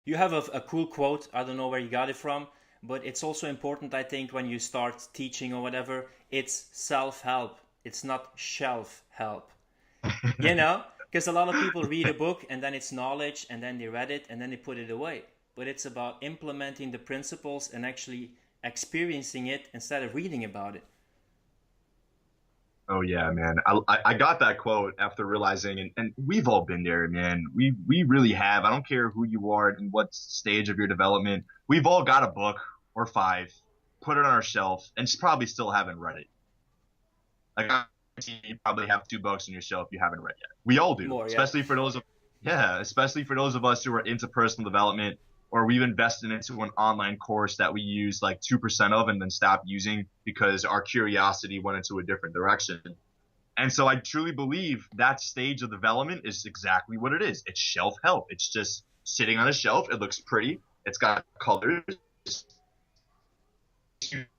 You have a cool quote. I don't know where you got it from, but it's also important, I think, when you start teaching or whatever, it's self help. It's not shelf help. You know? Because a lot of people read a book and then it's knowledge and then they read it and then they put it away. But it's about implementing the principles and actually experiencing it instead of reading about it. Oh yeah, man. I got that quote after realizing, and we've all been there, man. We really have. I don't care who you are and what stage of your development. We've all got a book or five, put it on our shelf, and probably still haven't read it. Like I guarantee you probably have two books on your shelf you haven't read yet. We all do, More, yeah. especially for those of us who are into personal development or we've invested into an online course that we use like 2% of and then stopped using because our curiosity went into a different direction. And so I truly believe that stage of development is exactly what it is. It's shelf help. It's just sitting on a shelf. It looks pretty. It's got colors.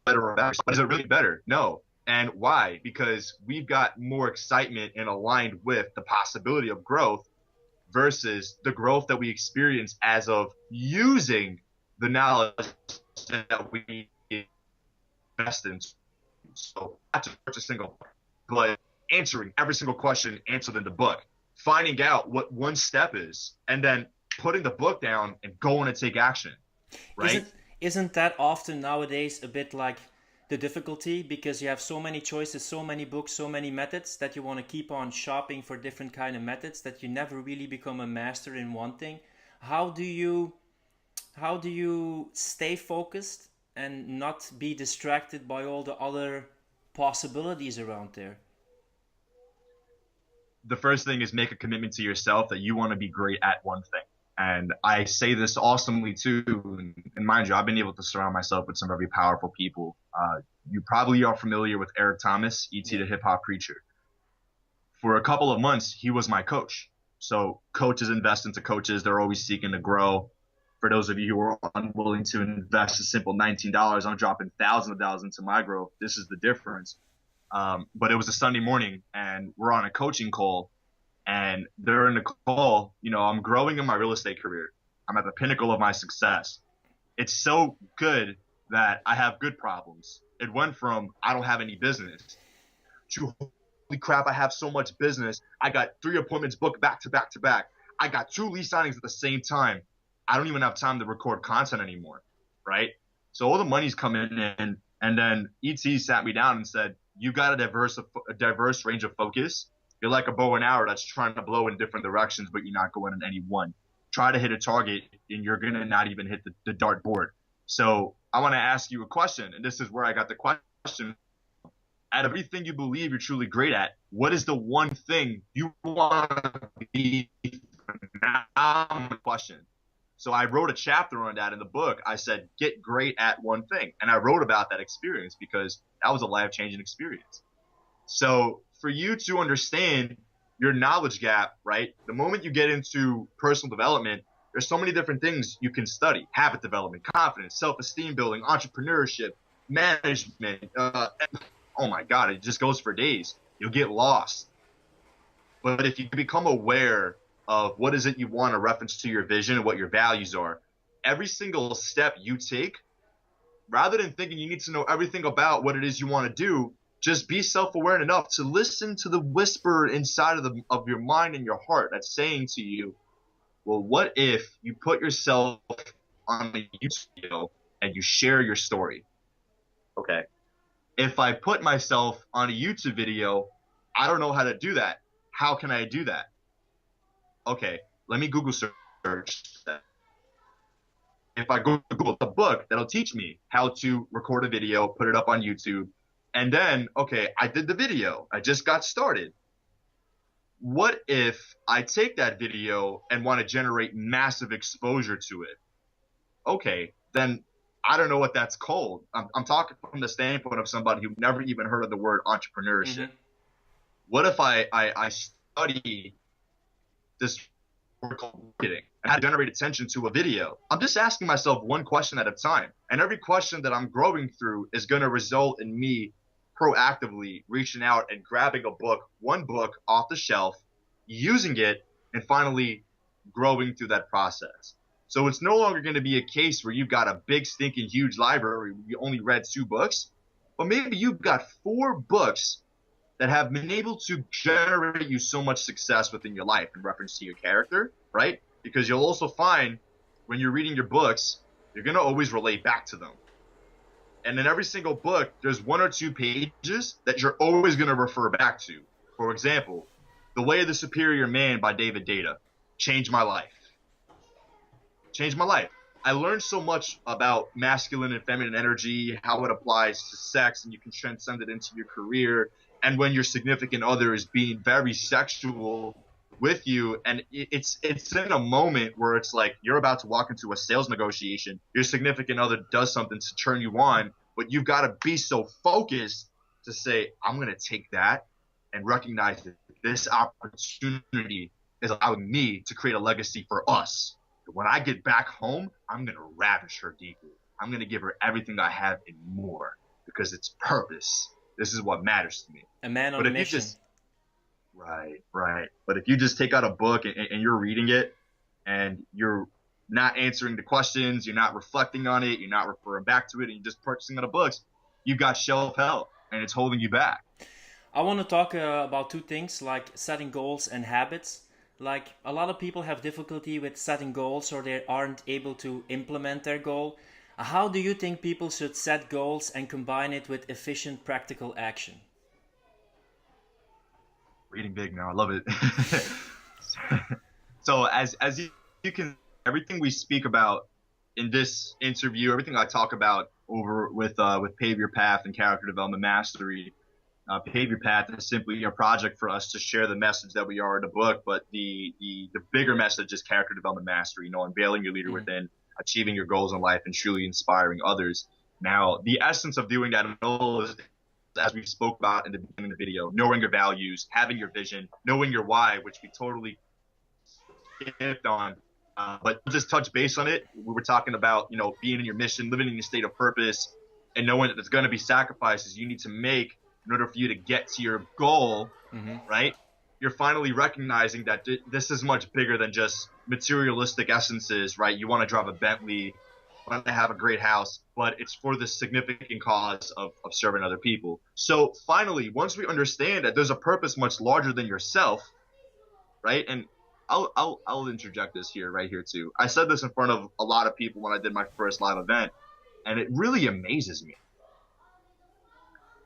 Better or better. But is it really better? No. And why? Because we've got more excitement and aligned with the possibility of growth versus the growth that we experience as of using the knowledge that we invest in. So not to purchase a single, but answering every single question answered in the book, finding out what one step is, and then putting the book down and going to take action, right? Isn't isn't that often nowadays a bit like the difficulty because you have so many choices, so many books, so many methods that you want to keep on shopping for different kind of methods that you never really become a master in one thing? How do you how do you stay focused and not be distracted by all the other possibilities around there? The first thing is make a commitment to yourself that you want to be great at one thing. And I say this awesomely too. And mind you, I've been able to surround myself with some very powerful people. You probably are familiar with Eric Thomas, E.T. Yeah. the Hip Hop Preacher. For a couple of months, he was my coach. So coaches invest into coaches. They're always seeking to grow. For those of you who are unwilling to invest a simple $19, I'm dropping thousands of dollars into my growth. This is the difference. But it was a Sunday morning and we're on a coaching call. And during the call, I'm growing in my real estate career. I'm at the pinnacle of my success. It's so good that I have good problems. It went from I don't have any business to holy crap, I have so much business. I got 3 appointments booked back to back to back. I got 2 lease signings at the same time. I don't even have time to record content anymore, right? So all the money's coming in, and then ET sat me down and said, "You got a diverse range of focus. You're like a bow and arrow that's trying to blow in different directions, but you're not going in any one. Try to hit a target, and you're gonna not even hit the dart board." So I want to ask you a question, and this is where I got the question. Out of everything you believe you're truly great at, what is the one thing you want to be now? Question. So I wrote a chapter on that in the book. I said, get great at one thing. And I wrote about that experience because that was a life-changing experience. So for you to understand your knowledge gap, right? The moment you get into personal development, there's so many different things you can study: habit development, confidence, self-esteem building, entrepreneurship, management. Oh my God, it just goes for days. You'll get lost. But if you become aware of what is it you want to reference to your vision and what your values are, every single step you take, rather than thinking you need to know everything about what it is you want to do, just be self-aware enough to listen to the whisper inside of your mind and your heart that's saying to you, well, what if you put yourself on a YouTube video and you share your story? Okay. If I put myself on a YouTube video, I don't know how to do that. How can I do that? Okay, let me Google search that. If I go Google a book, that'll teach me how to record a video, put it up on YouTube, and then, okay, I did the video. I just got started. What if I take that video and want to generate massive exposure to it? Okay, then I don't know what that's called. I'm talking from the standpoint of somebody who never even heard of the word entrepreneurship. Mm-hmm. What if I study this word called marketing and how to generate attention to a video? I'm just asking myself one question at a time. And every question that I'm growing through is going to result in me proactively reaching out and grabbing one book off the shelf, using it, and finally growing through that process. So it's no longer going to be a case where you've got a big, stinking, huge library where you only read 2 books, but maybe you've got 4 books that have been able to generate you so much success within your life in reference to your character, right? Because you'll also find when you're reading your books, you're going to always relate back to them. And in every single book, there's 1 or 2 pages that you're always going to refer back to. For example, The Way of the Superior Man by David Data changed my life. Changed my life. I learned so much about masculine and feminine energy, how it applies to sex, and you can transcend it into your career. And when your significant other is being very sexual with you, and it's in a moment where it's like you're about to walk into a sales negotiation, your significant other does something to turn you on, but you've got to be so focused to say, I'm going to take that and recognize that this opportunity is allowing me to create a legacy for us. When I get back home, I'm going to ravish her deeply. I'm going to give her everything I have and more because it's purpose. This is what matters to me. A man on a mission. Right. But if you just take out a book and you're reading it and you're not answering the questions, you're not reflecting on it, you're not referring back to it, and you're just purchasing other books, you've got shelf hell and it's holding you back. I want to talk about 2 things, like setting goals and habits. Like a lot of people have difficulty with setting goals or they aren't able to implement their goal. How do you think people should set goals and combine it with efficient, practical action? Reading big now, I love it. So as you can, everything we speak about in this interview, everything I talk about over with Pave Your Path and Character Development Mastery, Pave Your Path is simply a project for us to share the message that we are in the book, but the bigger message is Character Development Mastery, unveiling your leader within, achieving your goals in life, and truly inspiring others. Now, the essence of doing that is, as we spoke about in the beginning of the video, knowing your values, having your vision, knowing your why, which we totally skipped on. But just touch base on it. We were talking about, being in your mission, living in your state of purpose, and knowing that there's going to be sacrifices you need to make in order for you to get to your goal, right? You're finally recognizing that this is much bigger than just materialistic essences, right? You want to drive a Bentley, you want to have a great house, but it's for the significant cause of serving other people. So finally, once we understand that there's a purpose much larger than yourself, right? And I'll interject this right here too. I said this in front of a lot of people when I did my first live event, and it really amazes me.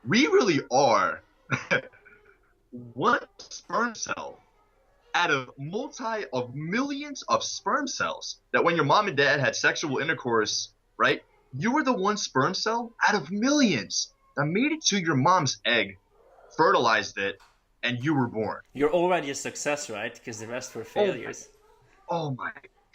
We really are one sperm cell out of millions of sperm cells that when your mom and dad had sexual intercourse, right, you were the one sperm cell out of millions that made it to your mom's egg, fertilized it, and you were born. You're already a success, right? Because the rest were failures. Oh my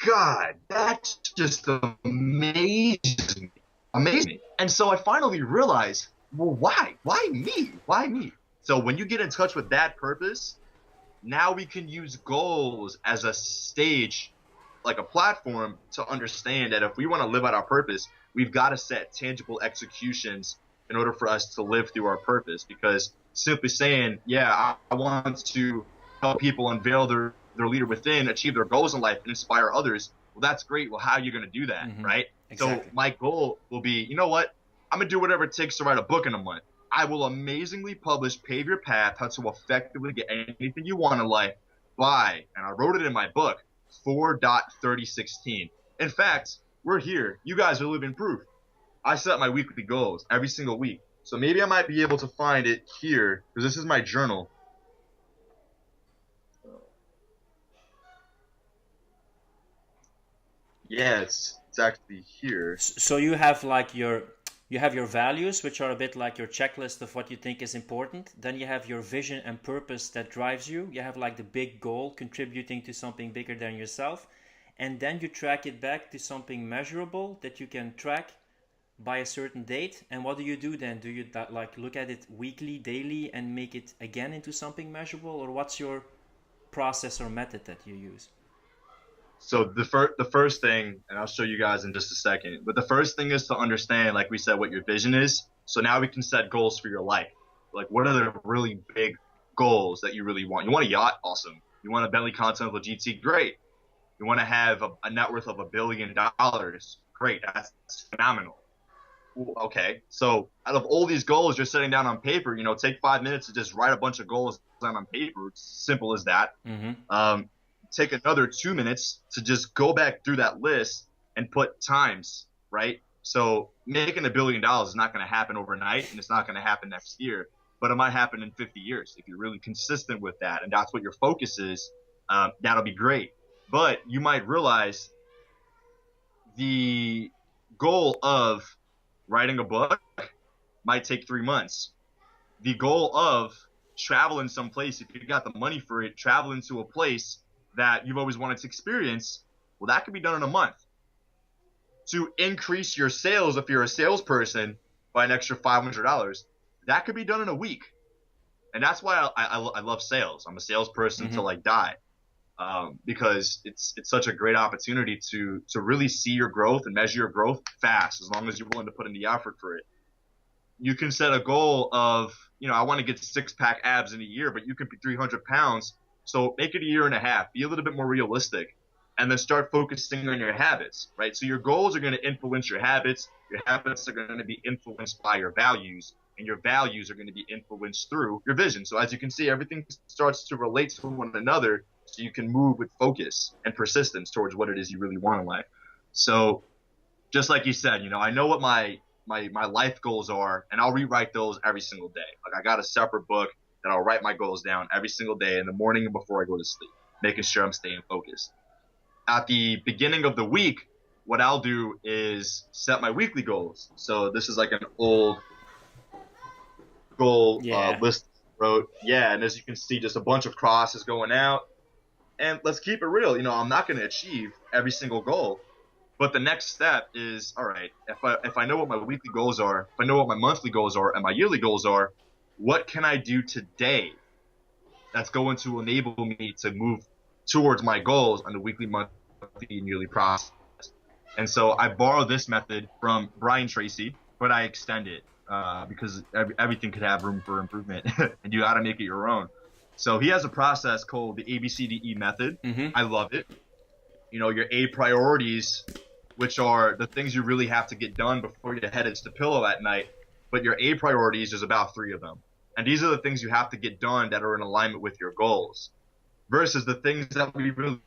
God, that's just amazing. And so I finally realized, well, why? Why me? Why me? So when you get in touch with that purpose, now we can use goals as a stage, like a platform, to understand that if we want to live out our purpose, we've got to set tangible executions in order for us to live through our purpose. Because simply saying, yeah, I want to help people unveil their leader within, achieve their goals in life, and inspire others, well, that's great. Well, how are you going to do that, right? Exactly. So my goal will be, you know what? I'm going to do whatever it takes to write a book in a month. I will amazingly publish Pave Your Path, how to effectively get anything you want in life by, and I wrote it in my book, 4.3016. In fact, we're here. You guys are living proof. I set my weekly goals every single week. So maybe I might be able to find it here, because this is my journal. Yeah, it's actually here. So you have like your values, which are a bit like your checklist of what you think is important. Then you have your vision and purpose that drives you. You have like the big goal contributing to something bigger than yourself. And then you track it back to something measurable that you can track by a certain date. And what do you do then? Do you like look at it weekly, daily, and make it again into something measurable? Or what's your process or method that you use? So the first thing, and I'll show you guys in just a second, but the first thing is to understand, like we said, what your vision is. So now we can set goals for your life. Like, what are the really big goals that you really want? You want a yacht? Awesome. You want a Bentley Continental GT? Great. You want to have a net worth of $1 billion. Great. That's phenomenal. Okay. So out of all these goals you're setting down on paper, take 5 minutes to just write a bunch of goals down on paper. It's simple as that. Take another 2 minutes to just go back through that list and put times, right? So making $1 billion is not going to happen overnight, and it's not going to happen next year, but it might happen in 50 years. If you're really consistent with that and that's what your focus is, that'll be great. But you might realize the goal of writing a book might take 3 months. The goal of traveling someplace, if you got the money for it, traveling to a place that you've always wanted to experience, well, that could be done in a month. To increase your sales, if you're a salesperson, by an extra $500, that could be done in a week. And that's why I love sales. I'm a salesperson till I die, because it's such a great opportunity to really see your growth and measure your growth fast, as long as you're willing to put in the effort for it. You can set a goal of, I want to get 6-pack abs in a year, but you could be 300 pounds. So make it a year and a half. Be a little bit more realistic, and then start focusing on your habits, right? So your goals are going to influence your habits. Your habits are going to be influenced by your values, and your values are going to be influenced through your vision. So as you can see, everything starts to relate to one another, so you can move with focus and persistence towards what it is you really want in life. So just like you said, I know what my life goals are, and I'll rewrite those every single day. Like, I got a separate book that I'll write my goals down every single day in the morning and before I go to sleep, making sure I'm staying focused. At the beginning of the week, what I'll do is set my weekly goals. So this is like an old goal list I wrote. Yeah, and as you can see, just a bunch of crosses going out. And let's keep it real. I'm not going to achieve every single goal. But the next step is, all right, if I know what my weekly goals are, if I know what my monthly goals are and my yearly goals are, what can I do today that's going to enable me to move towards my goals on the weekly, monthly, and yearly process? And so I borrow this method from Brian Tracy, but I extend it because everything could have room for improvement, and you got to make it your own. So he has a process called the ABCDE method. I love it. Your A priorities, which are the things you really have to get done before your head hits the pillow at night. But your A priorities, there's about 3 of them. And these are the things you have to get done that are in alignment with your goals, versus the things that we really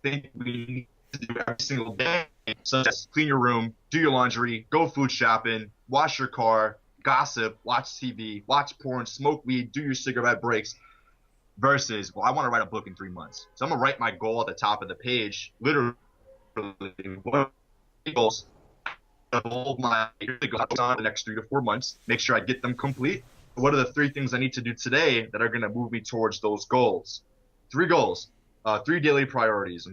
think we need to do every single day, such as clean your room, do your laundry, go food shopping, wash your car, gossip, watch TV, watch porn, smoke weed, do your cigarette breaks, versus, well, I want to write a book in 3 months. So I'm going to write my goal at the top of the page, literally, what goals of my goals on the next 3 to 4 months, make sure I get them complete. What are the 3 things I need to do today that are going to move me towards those goals? 3 goals, 3 daily priorities,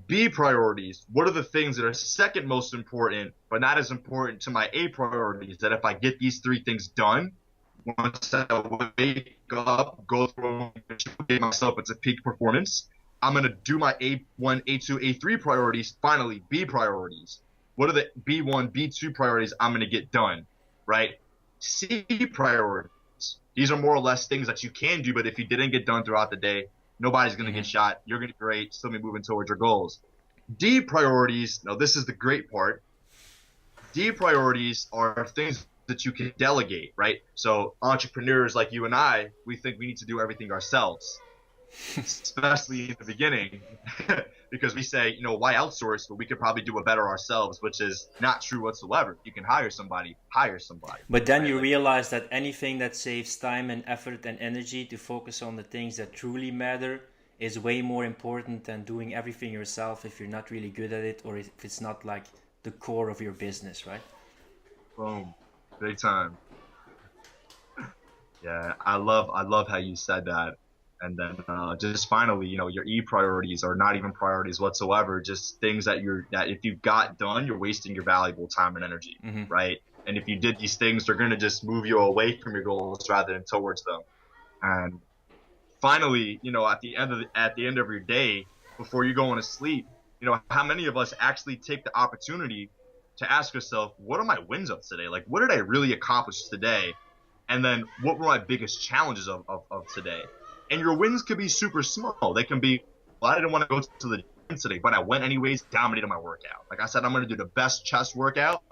B priorities, what are the things that are second most important, but not as important to my A priorities, that if I get these 3 things done, once I wake up, go through, get myself into peak performance, I'm going to do my A1, A2, A3 priorities. Finally, B priorities. What are the B1, B2 priorities I'm going to get done, right? C priorities. These are more or less things that you can do, but if you didn't get done throughout the day, nobody's going to get shot. You're going to be great, still be moving towards your goals. D priorities, now this is the great part. D priorities are things that you can delegate, right? So entrepreneurs like you and I, we think we need to do everything ourselves, especially in the beginning, because we say, why outsource? But we could probably do it better ourselves, which is not true whatsoever. You can hire somebody. But then you realize that anything that saves time and effort and energy to focus on the things that truly matter is way more important than doing everything yourself if you're not really good at it, or if it's not like the core of your business, right? Boom. Big time. Yeah, I love how you said that. And then just finally, your E priorities are not even priorities whatsoever. Just things that if you got done, you're wasting your valuable time and energy, right? And if you did these things, they're going to just move you away from your goals rather than towards them. And finally, at the end of your day, before you're going to sleep, how many of us actually take the opportunity to ask yourself, what are my wins of today? Like, what did I really accomplish today? And then what were my biggest challenges of today? And your wins could be super small. They can be, well, I didn't want to go to the today, but I went anyways, dominated my workout. Like I said, I'm going to do the best chest workout.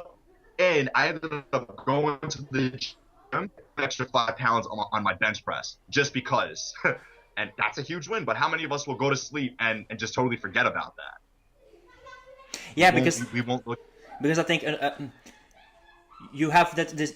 And I ended up going to the gym, an extra 5 pounds on my bench press just because. And that's a huge win. But how many of us will go to sleep and just totally forget about that? Yeah, We won't look. because I think you have that this.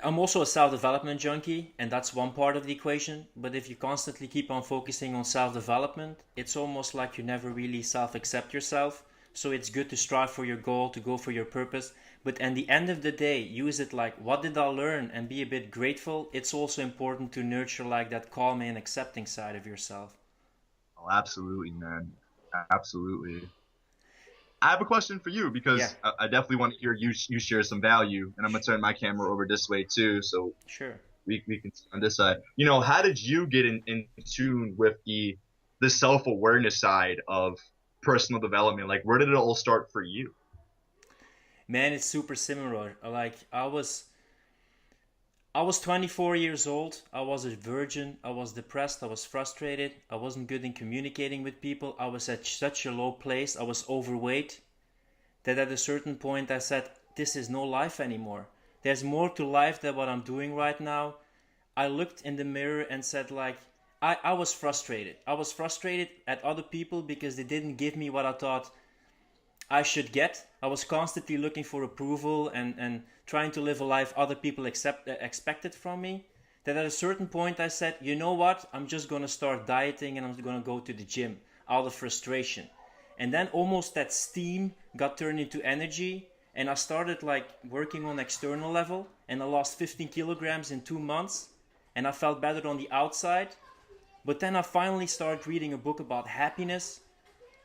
I'm also a self-development junkie, and that's one part of the equation. But if you constantly keep on focusing on self-development, it's almost like you never really self-accept yourself. So it's good to strive for your goal, to go for your purpose. But at the end of the day, use it like, what did I learn? And be a bit grateful. It's also important to nurture like that calm and accepting side of yourself. Oh, absolutely, man. Absolutely. I have a question for you Yeah, because I definitely want to hear you share some value, and I'm gonna turn my camera over this way too, so sure. we can see on this side. You know, how did you get in tune with the self awareness side of personal development? Like, where did it all start for you? Man, it's super similar. Like I was 24 years old. I was a virgin. I was depressed. I was frustrated. I wasn't good in communicating with people. I was at such a low place. I was overweight that at a certain point I said, this is no life anymore. There's more to life than what I'm doing right now. I looked in the mirror and said, like, I was frustrated. I was frustrated at other people because they didn't give me what I thought I should get. I was constantly looking for approval and trying to live a life other people expected from me. That at a certain point I said, you know what? I'm just going to start dieting and I'm going to go to the gym out of frustration. And then almost that steam got turned into energy and I started like working on external level and I lost 15 kilograms in 2 months and I felt better on the outside. But then I finally started reading a book about happiness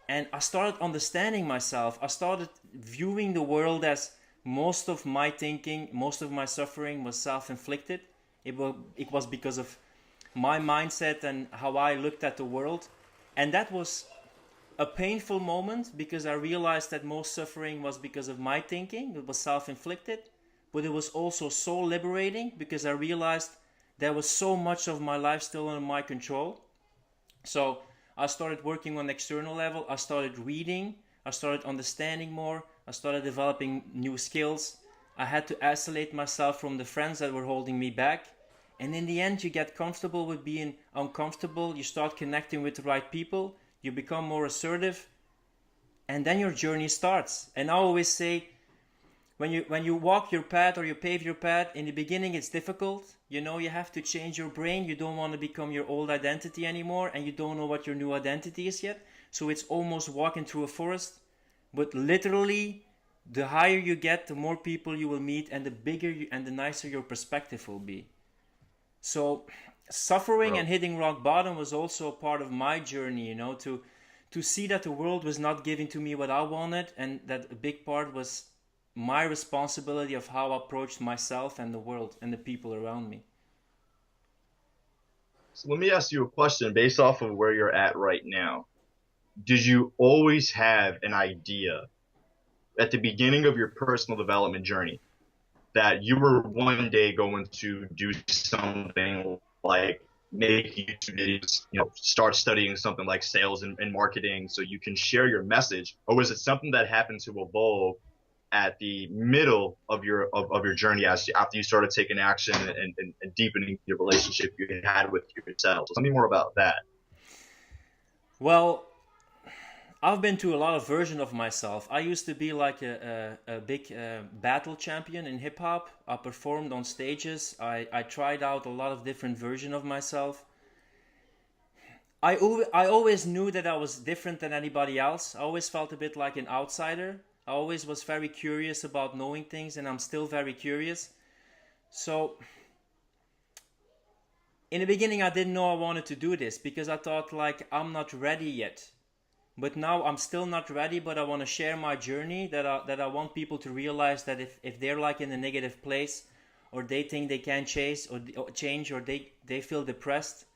and I started understanding myself. I started viewing the world as most of my thinking, most of my suffering was self-inflicted. It was because of my mindset and how I looked at the world. And that was a painful moment because I realized that most suffering was because of my thinking. It was self-inflicted. But it was also so liberating because I realized there was so much of my life still under my control. So I started working on external level. I started reading. I started understanding more. I started developing new skills. I had to isolate myself from the friends that were holding me back. And in the end, you get comfortable with being uncomfortable. You start connecting with the right people. You become more assertive. And then your journey starts. And I always say, when you walk your path or you pave your path, in the beginning it's difficult. You know, you have to change your brain. You don't want to become your old identity anymore, and you don't know what your new identity is yet. So it's almost walking through a forest. But literally, the higher you get, the more people you will meet, and the bigger and the nicer your perspective will be. So suffering and Bro, hitting rock bottom was also a part of my journey, to see that the world was not giving to me what I wanted, and that a big part was my responsibility of how I approached myself and the world and the people around me. so let me ask you a question based off of where you're at right now. Did you always have an idea at the beginning of your personal development journey that you were one day going to do something like make YouTube videos, start studying something like sales and marketing so you can share your message? Or was it something that happened to evolve at the middle of your journey after you started taking action and deepening your relationship you had with yourself? So tell me more about that. Well, I've been to a lot of versions of myself. I used to be like a big battle champion in hip hop. I performed on stages. I tried out a lot of different versions of myself. I always knew that I was different than anybody else. I always felt a bit like an outsider. I always was very curious about knowing things, and I'm still very curious. So, in the beginning, I didn't know I wanted to do this because I thought, like, I'm not ready yet. But now I'm still not ready, but I want to share my journey, that I want people to realize that if they're like in a negative place, or they think they can't change, or they feel depressed,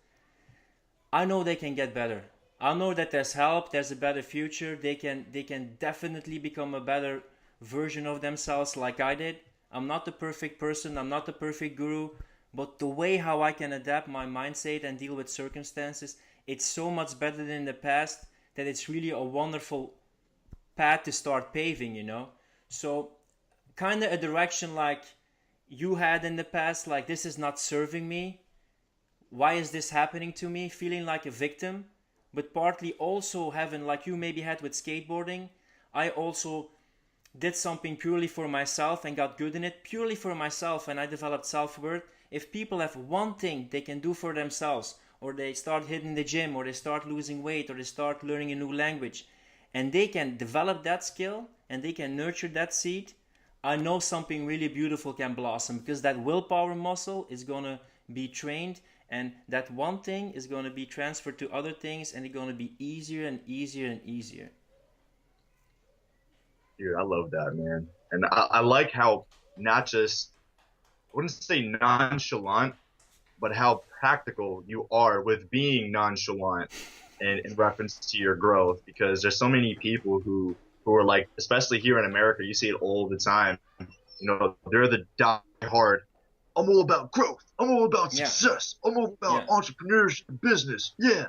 I know they can get better. I know that there's help, there's a better future. They can definitely become a better version of themselves like I did. I'm not the perfect person, I'm not the perfect guru, but the way how I can adapt my mindset and deal with circumstances, it's so much better than in the past that it's really a wonderful path to start paving, So kind of a direction like you had in the past, like this is not serving me. Why is this happening to me? Feeling like a victim, but partly also having, like you maybe had with skateboarding, I also did something purely for myself and got good in it purely for myself, and I developed self-worth. If people have one thing they can do for themselves, or they start hitting the gym, or they start losing weight, or they start learning a new language, and they can develop that skill and they can nurture that seed, I know something really beautiful can blossom, because that willpower muscle is going to be trained, and that one thing is going to be transferred to other things, and it's going to be easier and easier and easier. Dude, I love that, man. And I like how not just, I wouldn't say nonchalant, but how practical you are with being nonchalant in reference to your growth. Because there's so many people who are like, especially here in America, you see it all the time. They're the die-hard, I'm all about growth. I'm all about success. I'm all about entrepreneurship, business. Yeah.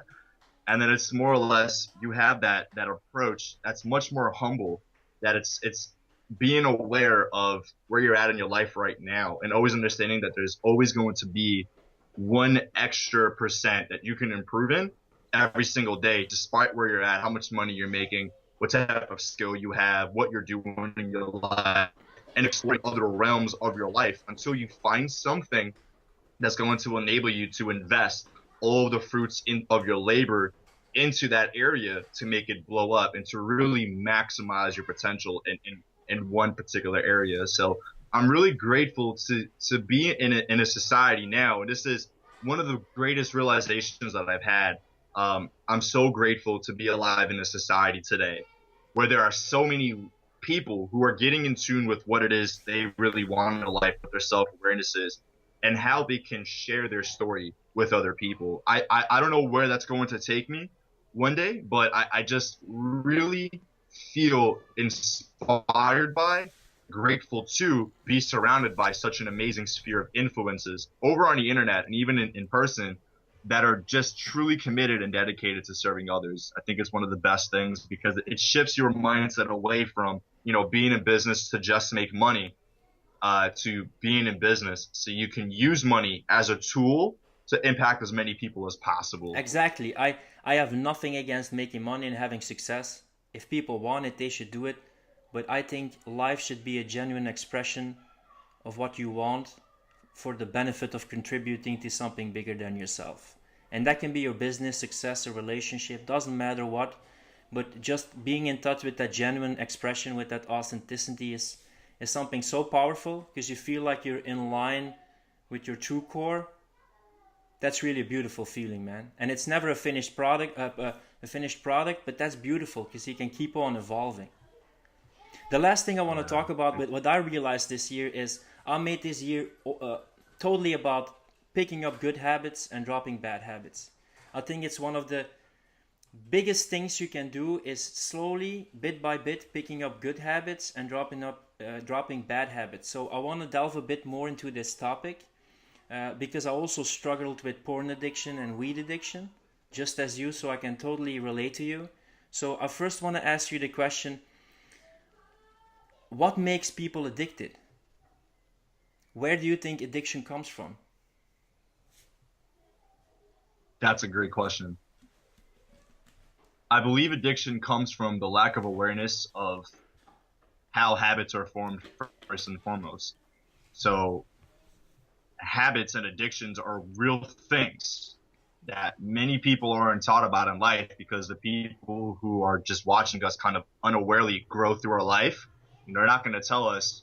And then it's more or less, you have that approach that's much more humble, that it's being aware of where you're at in your life right now, and always understanding that there's always going to be 1% that you can improve in every single day, despite where you're at, how much money you're making, what type of skill you have, what you're doing in your life, and exploring other realms of your life until you find something that's going to enable you to invest all the fruits of your labor into that area to make it blow up and to really maximize your potential in one particular area. So I'm really grateful to be in a society now, and this is one of the greatest realizations that I've had. I'm so grateful to be alive in a society today where there are so many people who are getting in tune with what it is they really want in life, what their self-awareness is, and how they can share their story with other people. I don't know where that's going to take me one day, but I just really feel inspired by, grateful to be surrounded by such an amazing sphere of influences over on the internet and even in person that are just truly committed and dedicated to serving others. I think it's one of the best things because it shifts your mindset away from, being in business to just make money, to being in business so you can use money as a tool to impact as many people as possible. Exactly. I have nothing against making money and having success. If people want it, they should do it. But I think life should be a genuine expression of what you want for the benefit of contributing to something bigger than yourself. And that can be your business, success, or relationship, doesn't matter what. But just being in touch with that genuine expression, with that authenticity is something so powerful because you feel like you're in line with your true core. That's really a beautiful feeling, man. And it's never a finished product, but that's beautiful because you can keep on evolving. The last thing I want to talk about, but what I realized this year is I made this year totally about picking up good habits and dropping bad habits. I think it's one of the biggest things you can do is slowly, bit by bit, picking up good habits and dropping bad habits. So I want to delve a bit more into this topic because I also struggled with porn addiction and weed addiction, just as you, so I can totally relate to you. So I first want to ask you the question, what makes people addicted? Where do you think addiction comes from? That's a great question. I believe addiction comes from the lack of awareness of how habits are formed first and foremost. So habits and addictions are real things that many people aren't taught about in life because the people who are just watching us kind of unawarely grow through our life, they're not going to tell us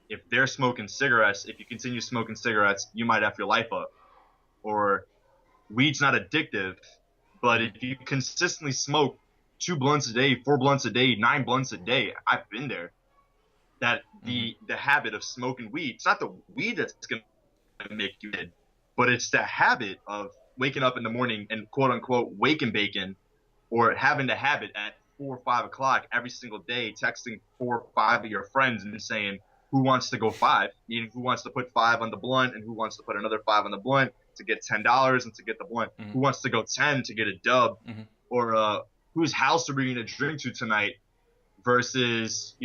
if they're smoking cigarettes, if you continue smoking cigarettes, you might F your life up. Or weed's not addictive, but if you consistently smoke 2 blunts a day, 4 blunts a day, 9 blunts a day, I've been there. That the habit of smoking weed, it's not the weed that's going to make you dead, but it's the habit of waking up in the morning and quote unquote wake and bacon, or having the habit at 4 or 5 o'clock every single day, texting 4 or 5 of your friends and saying, who wants to go 5? Meaning who wants to put 5 on the blunt and who wants to put another 5 on the blunt to get $10 and to get the blunt? Who wants to go 10 to get a dub? Or whose house are we going to drink to tonight versus,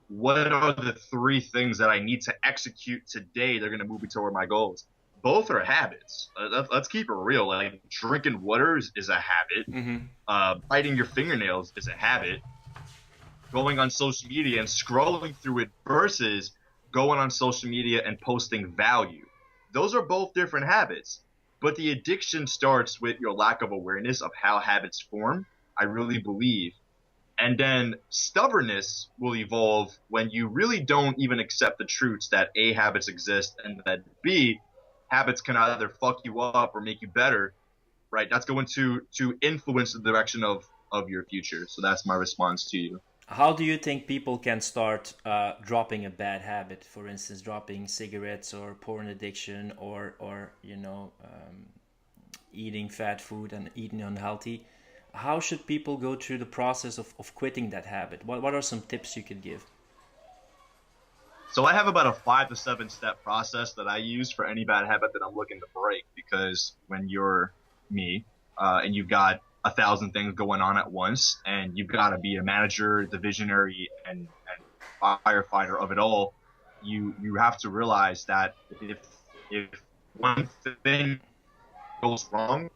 what are the three things that I need to execute today? They're going to move me toward my goals. Both are habits. Let's keep it real. Like drinking water is a habit. Biting your fingernails is a habit. Going on social media and scrolling through it versus going on social media and posting value. Those are both different habits. But the addiction starts with your lack of awareness of how habits form, I really believe. And then stubbornness will evolve when you really don't even accept the truths that A, habits exist, and that B, habits can either fuck you up or make you better, right? That's going to influence the direction of your future. So that's my response to you. How do you think people can start dropping a bad habit? For instance, dropping cigarettes or porn addiction, or eating fat food and eating unhealthy. How should people go through the process of quitting that habit? What are some tips you could give? So I have about a 5 to 7 step process that I use for any bad habit that I'm looking to break, because when you're me and you've got 1,000 things going on at once, and you've got to be a manager, the visionary, and firefighter of it all, you have to realize that if one thing goes wrong,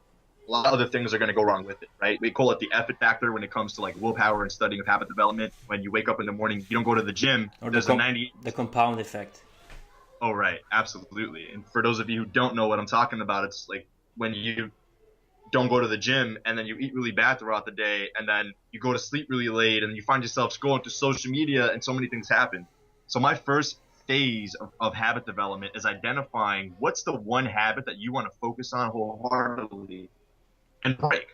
a lot of other things are going to go wrong with it, right? We call it the effort factor when it comes to like willpower and studying of habit development. When you wake up in the morning, you don't go to the gym. Or there's the compound effect. Oh, right. Absolutely. And for those of you who don't know what I'm talking about, it's like when you don't go to the gym and then you eat really bad throughout the day and then you go to sleep really late and you find yourself scrolling through social media and so many things happen. So my first phase of habit development is identifying what's the one habit that you want to focus on wholeheartedly and break,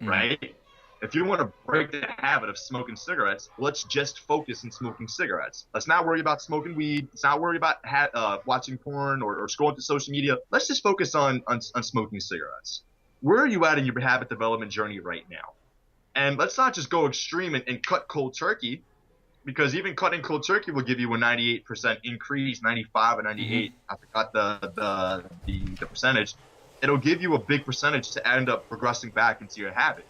right? If you want to break the habit of smoking cigarettes, let's just focus on smoking cigarettes. Let's not worry about smoking weed. Let's not worry about watching porn or scrolling through social media. Let's just focus on smoking cigarettes. Where are you at in your habit development journey right now? And let's not just go extreme and cut cold turkey, because even cutting cold turkey will give you a 98% increase, 95 or 98. I forgot the percentage. It'll give you a big percentage to end up progressing back into your habit.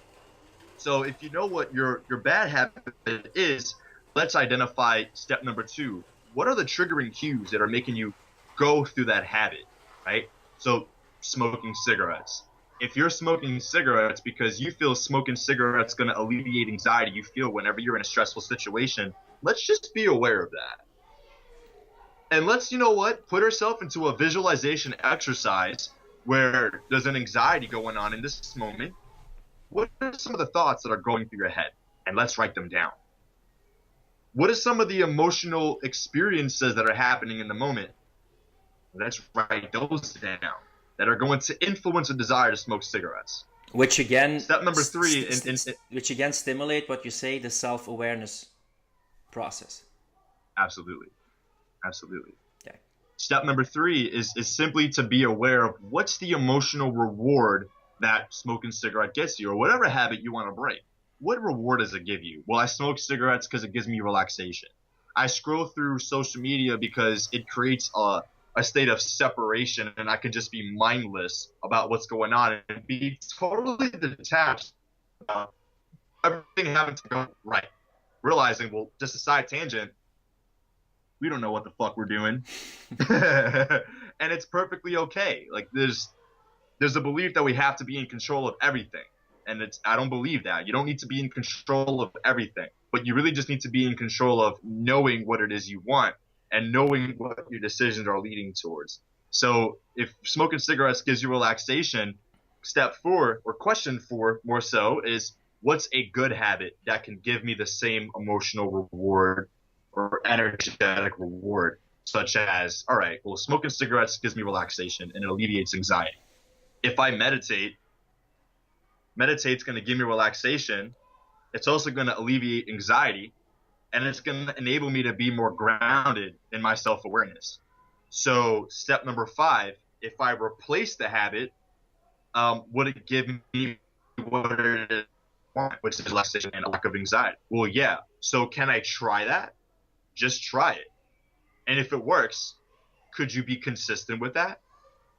So if you know what your bad habit is, let's identify step number 2. What are the triggering cues that are making you go through that habit, right? So smoking cigarettes. If you're smoking cigarettes because you feel smoking cigarettes going to alleviate anxiety you feel whenever you're in a stressful situation, let's just be aware of that. And let's, put ourselves into a visualization exercise where there's an anxiety going on in this moment. What are some of the thoughts that are going through your head? And let's write them down. What are some of the emotional experiences that are happening in the moment? Let's write those down, that are going to influence a desire to smoke cigarettes. Which again, step number 3, which again stimulate what you say, the self-awareness process. Absolutely. Okay. Step number 3 is simply to be aware of what's the emotional reward that smoking cigarette gets you, or whatever habit you want to break. What reward does it give you? Well, I smoke cigarettes because it gives me relaxation. I scroll through social media because it creates a state of separation, and I can just be mindless about what's going on and be totally detached about everything having to go right. Realizing, well, just a side tangent, we don't know what the fuck we're doing. And it's perfectly okay. Like there's a belief that we have to be in control of everything. And I don't believe that. You don't need to be in control of everything, but you really just need to be in control of knowing what it is you want and knowing what your decisions are leading towards. So if smoking cigarettes gives you relaxation, step 4, or question 4 more so, is what's a good habit that can give me the same emotional reward or energetic reward, such as, all right, well, smoking cigarettes gives me relaxation and it alleviates anxiety. If I meditate's going to give me relaxation. It's also going to alleviate anxiety, and it's going to enable me to be more grounded in my self-awareness. So step number 5, if I replace the habit, would it give me what it want, which is relaxation and a lack of anxiety? Well, yeah. So can I try that? Just try it. And if it works, could you be consistent with that?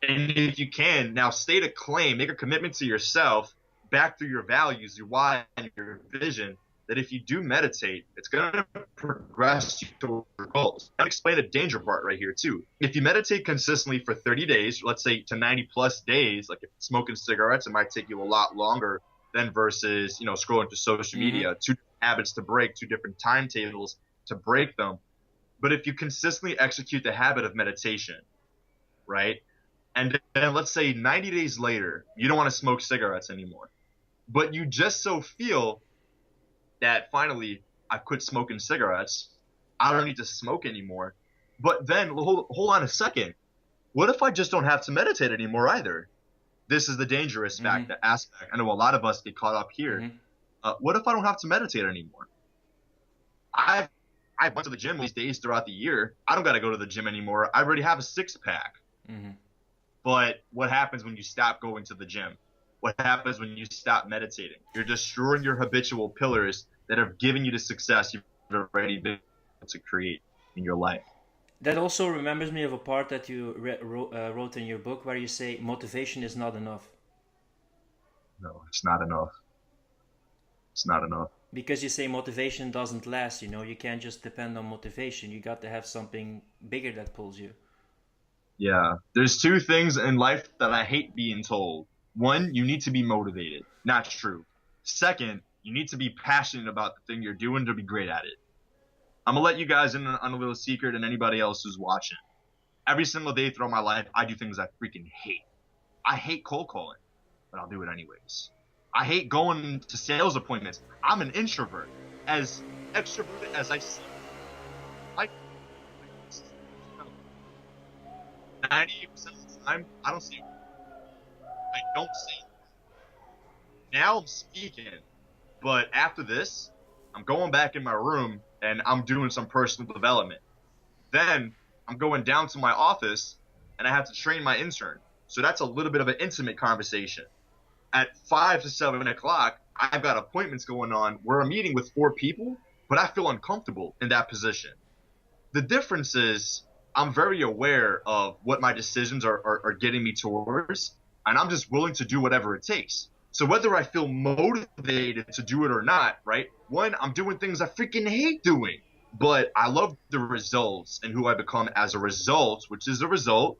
And if you can, now state a claim, make a commitment to yourself back through your values, your why, and your vision, that if you do meditate, it's going to progress you toward your goals. I'll explain the danger part right here too. If you meditate consistently for 30 days, let's say to 90 plus days, like if smoking cigarettes, it might take you a lot longer than versus, scrolling through social media. Two habits to break, two different timetables to break them. But if you consistently execute the habit of meditation, right? And then let's say 90 days later, you don't want to smoke cigarettes anymore, but you just so feel that finally I quit smoking cigarettes. I don't need to smoke anymore. But then hold on a second. What if I just don't have to meditate anymore either? This is the dangerous aspect. I know a lot of us get caught up here. What if I don't have to meditate anymore? I went to the gym these days throughout the year. I don't got to go to the gym anymore. I already have a six-pack. But what happens when you stop going to the gym? What happens when you stop meditating? You're destroying your habitual pillars that have given you the success you've already been able to create in your life. That also remembers me of a part that you wrote in your book where you say motivation is not enough. No, it's not enough. It's not enough. Because you say motivation doesn't last, you can't just depend on motivation. You got to have something bigger that pulls you. Yeah, there's two things in life that I hate being told. One, you need to be motivated. Not true. Second, you need to be passionate about the thing you're doing to be great at it. I'm going to let you guys in on a little secret and anybody else who's watching. Every single day throughout my life, I do things I freaking hate. I hate cold calling, but I'll do it anyways. I hate going to sales appointments. I'm an introvert. As extroverted as I seem, 98% of the time, I don't say now I'm speaking, but after this, I'm going back in my room and I'm doing some personal development. Then I'm going down to my office and I have to train my intern. So that's a little bit of an intimate conversation. At 5 to 7 o'clock, I've got appointments going on where I'm meeting with 4 people, but I feel uncomfortable in that position. The difference is I'm very aware of what my decisions are getting me towards, and I'm just willing to do whatever it takes. So whether I feel motivated to do it or not, right? One, I'm doing things I freaking hate doing, but I love the results and who I become as a result, which is a result,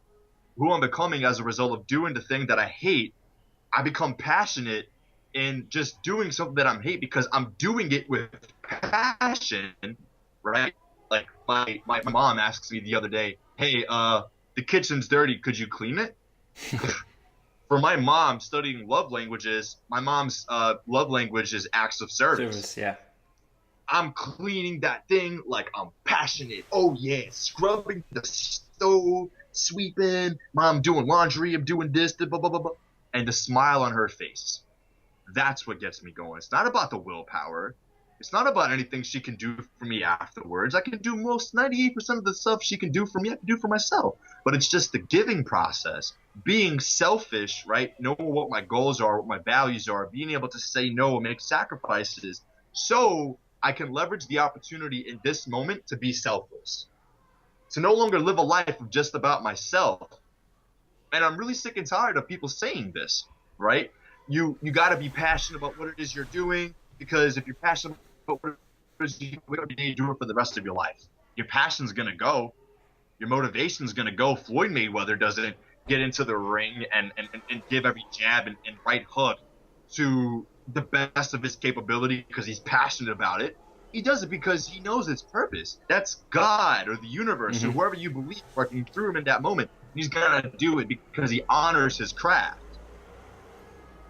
who I'm becoming as a result of doing the thing that I hate. I become passionate in just doing something that I hate because I'm doing it with passion, right? Like my mom asks me the other day, hey, the kitchen's dirty, could you clean it? For my mom studying love languages, my mom's love language is acts of service. Yeah. I'm cleaning that thing like I'm passionate. Oh yeah, scrubbing the stove, sweeping. Mom doing laundry, I'm doing this, blah, blah, blah, blah. And the smile on her face. That's what gets me going. It's not about the willpower. It's not about anything she can do for me afterwards. I can do 98% of the stuff she can do for me, I can do for myself. But it's just the giving process. Being selfish, right? Knowing what my goals are, what my values are, being able to say no and make sacrifices so I can leverage the opportunity in this moment to be selfless. To no longer live a life of just about myself. And I'm really sick and tired of people saying this, right? You got to be passionate about what it is you're doing, because if you're passionate about what it is you do every day, you do it for the rest of your life. Your passion's going to go. Your motivation's going to go. Floyd Mayweather doesn't get into the ring and give every jab and right hook to the best of his capability because he's passionate about it. He does it because he knows its purpose. That's God or the universe or whoever you believe working through him in that moment. He's going to do it because he honors his craft.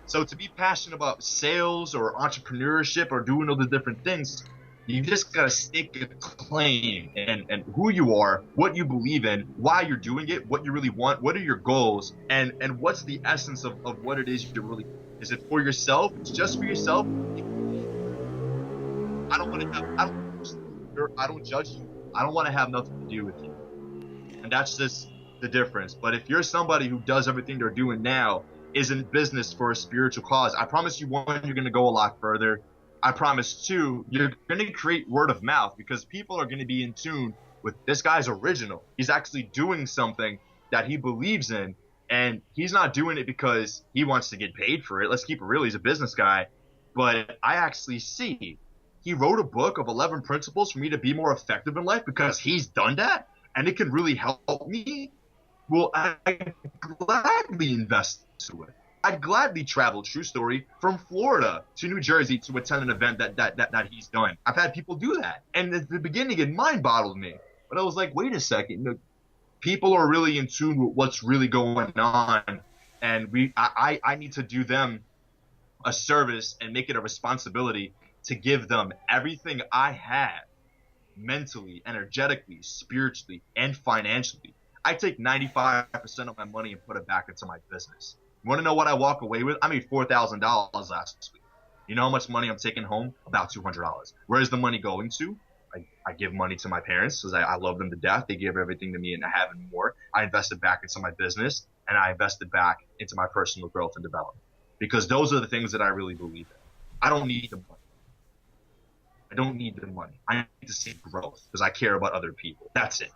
So to be passionate about sales or entrepreneurship or doing all the different things, you just got to stake a claim and who you are, what you believe in, why you're doing it, what you really want, what are your goals, and what's the essence of what it is you really. Is it for yourself? It's just for yourself? I don't judge you. I don't want to have nothing to do with you. And that's just the difference. But if you're somebody who does everything they're doing now, is in business for a spiritual cause, I promise you, one, you're going to go a lot further. I promise, two, you're going to create word of mouth because people are going to be in tune with this guy's original. He's actually doing something that he believes in, And he's not doing it because he wants to get paid for it. Let's keep it real. He's a business guy. But I actually see he wrote a book of 11 principles for me to be more effective in life because he's done that. And it can really help me. Well, I gladly invest into it. I'd gladly travel, true story, from Florida to New Jersey to attend an event that he's done. I've had people do that. And at the beginning, it mind-boggled me. But I was like, wait a second. People are really in tune with what's really going on. And I need to do them a service and make it a responsibility to give them everything I have mentally, energetically, spiritually, and financially. I take 95% of my money and put it back into my business. You want to know what I walk away with? I made $4,000 last week. You know how much money I'm taking home? About $200. Where is the money going to? I give money to my parents because I love them to death. They give everything to me and I have more. I invested back into my business and I invested back into my personal growth and development because those are the things that I really believe in. I don't need the money. I don't need the money. I need to see growth because I care about other people. That's it.